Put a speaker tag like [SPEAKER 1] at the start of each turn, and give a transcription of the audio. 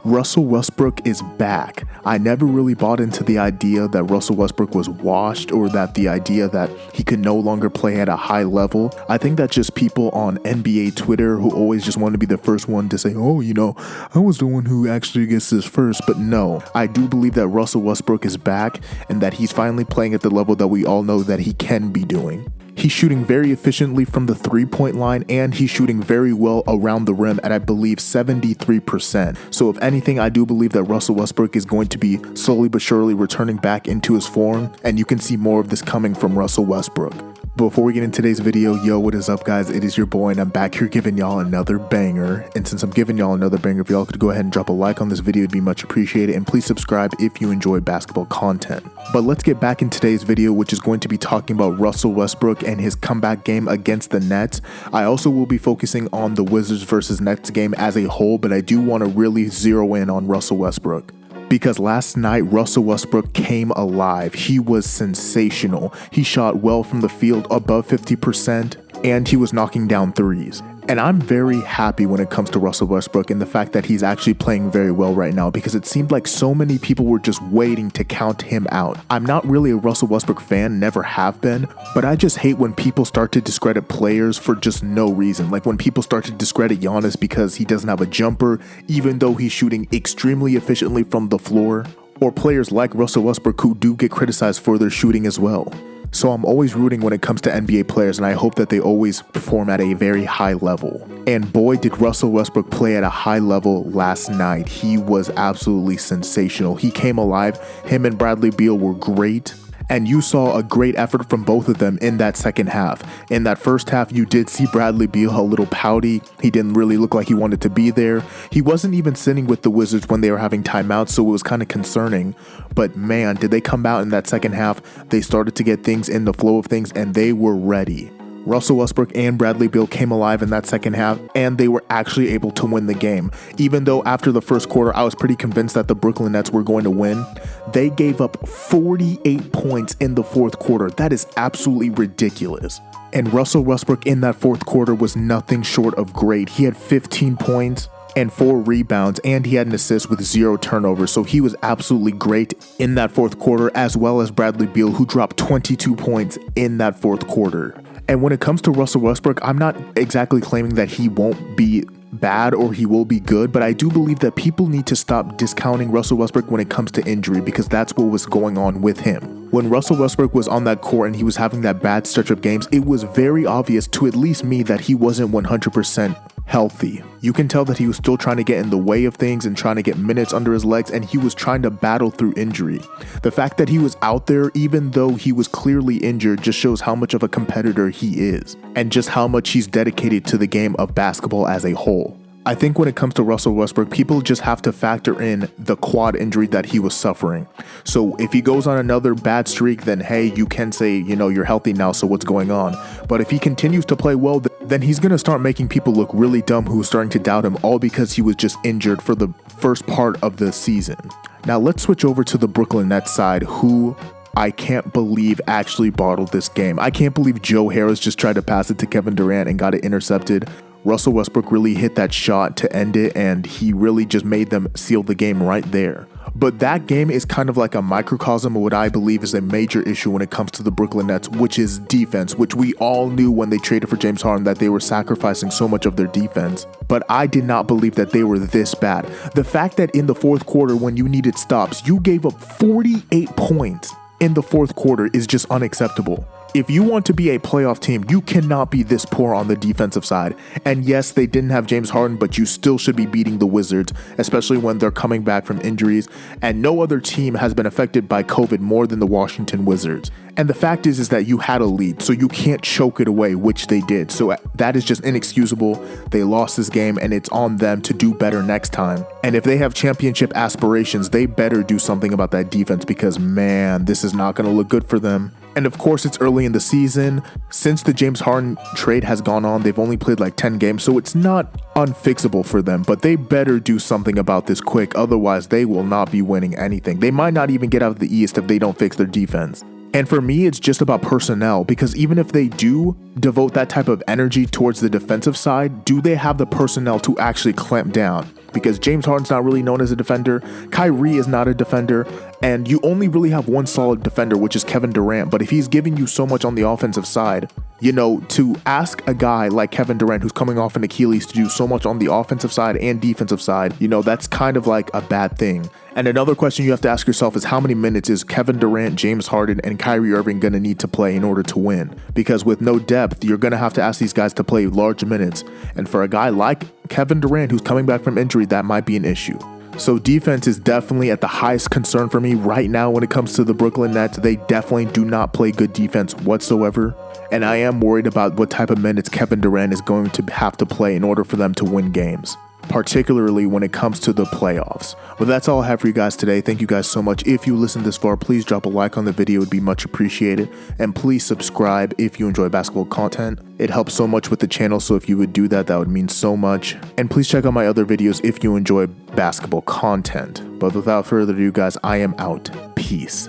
[SPEAKER 1] Russell Westbrook is back. I never really bought into the idea that Russell Westbrook was washed or that the idea that he could no longer play at a high level. I think that just people on NBA Twitter who always just want to be the first one to say, oh, I was the one who actually gets this first. But no, I do believe that Russell Westbrook is back and that he's finally playing at the level that we all know that he can be doing. He's shooting very efficiently from the three-point line, and he's shooting very well around the rim at, I believe, 73%. So if anything, I do believe that Russell Westbrook is going to be slowly but surely returning back into his form, and you can see more of this coming from Russell Westbrook. Before we get into today's video, yo, what is up, guys? It is your boy, and I'm back here giving y'all another banger. And since I'm giving y'all another banger, if y'all could go ahead and drop a like on this video, it'd be much appreciated. And please subscribe if you enjoy basketball content. But let's get back in today's video, which is going to be talking about Russell Westbrook and his comeback game against the Nets. I also will be focusing on the Wizards versus Nets game as a whole, but I do want to really zero in on Russell Westbrook. Because last night, Russell Westbrook came alive. He was sensational. He shot well from the field, above 50%, and he was knocking down threes. And I'm very happy when it comes to Russell Westbrook and the fact that he's actually playing very well right now, because it seemed like so many people were just waiting to count him out. I'm not really a Russell Westbrook fan, never have been, but I just hate when people start to discredit players for just no reason. Like when people start to discredit Giannis because he doesn't have a jumper, even though he's shooting extremely efficiently from the floor, or players like Russell Westbrook who do get criticized for their shooting as well. So I'm always rooting when it comes to NBA players, and I hope that they always perform at a very high level. And boy, did Russell Westbrook play at a high level last night. He was absolutely sensational. He came alive. Him and Bradley Beal were great. And you saw a great effort from both of them in that second half. In that first half, you did see Bradley Beal a little pouty. He didn't really look like he wanted to be there. He wasn't even sitting with the Wizards when they were having timeouts, so it was kind of concerning. But man, did they come out in that second half. They started to get things in the flow of things, and they were ready. Russell Westbrook and Bradley Beal came alive in that second half, and they were actually able to win the game. Even though after the first quarter, I was pretty convinced that the Brooklyn Nets were going to win, they gave up 48 points in the fourth quarter. That is absolutely ridiculous. And Russell Westbrook in that fourth quarter was nothing short of great. He had 15 points and 4 rebounds, and he had an assist with 0 turnovers. So he was absolutely great in that fourth quarter, as well as Bradley Beal, who dropped 22 points in that fourth quarter. And when it comes to Russell Westbrook, I'm not exactly claiming that he won't be bad or he will be good, but I do believe that people need to stop discounting Russell Westbrook when it comes to injury, because that's what was going on with him. When Russell Westbrook was on that court and he was having that bad stretch of games, it was very obvious to at least me that he wasn't 100% healthy. You can tell that he was still trying to get in the way of things and trying to get minutes under his legs, and he was trying to battle through injury. The fact that he was out there, even though he was clearly injured, just shows how much of a competitor he is, and just how much he's dedicated to the game of basketball as a whole. I think when it comes to Russell Westbrook, people just have to factor in the quad injury that he was suffering. So if he goes on another bad streak, then hey, you can say, you're healthy now, so what's going on? But if he continues to play well, then he's going to start making people look really dumb who are starting to doubt him, all because he was just injured for the first part of the season. Now let's switch over to the Brooklyn Nets side, who I can't believe actually bottled this game. I can't believe Joe Harris just tried to pass it to Kevin Durant and got it intercepted. Russell Westbrook really hit that shot to end it, and he really just made them seal the game right there. But that game is kind of like a microcosm of what I believe is a major issue when it comes to the Brooklyn Nets, which is defense, which we all knew when they traded for James Harden that they were sacrificing so much of their defense. But I did not believe that they were this bad. The fact that in the fourth quarter, when you needed stops, you gave up 48 points in the fourth quarter is just unacceptable. If you want to be a playoff team, you cannot be this poor on the defensive side. And yes, they didn't have James Harden, but you still should be beating the Wizards, especially when they're coming back from injuries. And no other team has been affected by COVID more than the Washington Wizards. And the fact is that you had a lead, so you can't choke it away, which they did. So that is just inexcusable. They lost this game, and it's on them to do better next time. And if they have championship aspirations, they better do something about that defense, because man, this is not going to look good for them. And of course, it's early in the season. Since the James Harden trade has gone on, they've only played like 10 games, so it's not unfixable for them, but they better do something about this quick. Otherwise, they will not be winning anything. They might not even get out of the East if they don't fix their defense. And for me, it's just about personnel, because even if they do devote that type of energy towards the defensive side, do they have the personnel to actually clamp down? because James Harden's not really known as a defender, Kyrie is not a defender, and you only really have one solid defender, which is Kevin Durant. But if he's giving you so much on the offensive side, to ask a guy like Kevin Durant, who's coming off an Achilles, to do so much on the offensive side and defensive side, that's kind of like a bad thing. And another question you have to ask yourself is, how many minutes is Kevin Durant, James Harden, and Kyrie Irving going to need to play in order to win? Because with no depth, you're going to have to ask these guys to play large minutes. And for a guy like Kevin Durant, who's coming back from injury, that might be an issue. So defense is definitely at the highest concern for me right now when it comes to the Brooklyn Nets. They definitely do not play good defense whatsoever. And I am worried about what type of minutes Kevin Durant is going to have to play in order for them to win games, particularly when it comes to the playoffs. But that's all I have for you guys today. Thank you guys so much. If you listened this far, please drop a like on the video. It would be much appreciated. And please subscribe if you enjoy basketball content. It helps so much with the channel, so if you would do that, that would mean so much. And please check out my other videos if you enjoy basketball content. But without further ado, guys, I am out. Peace.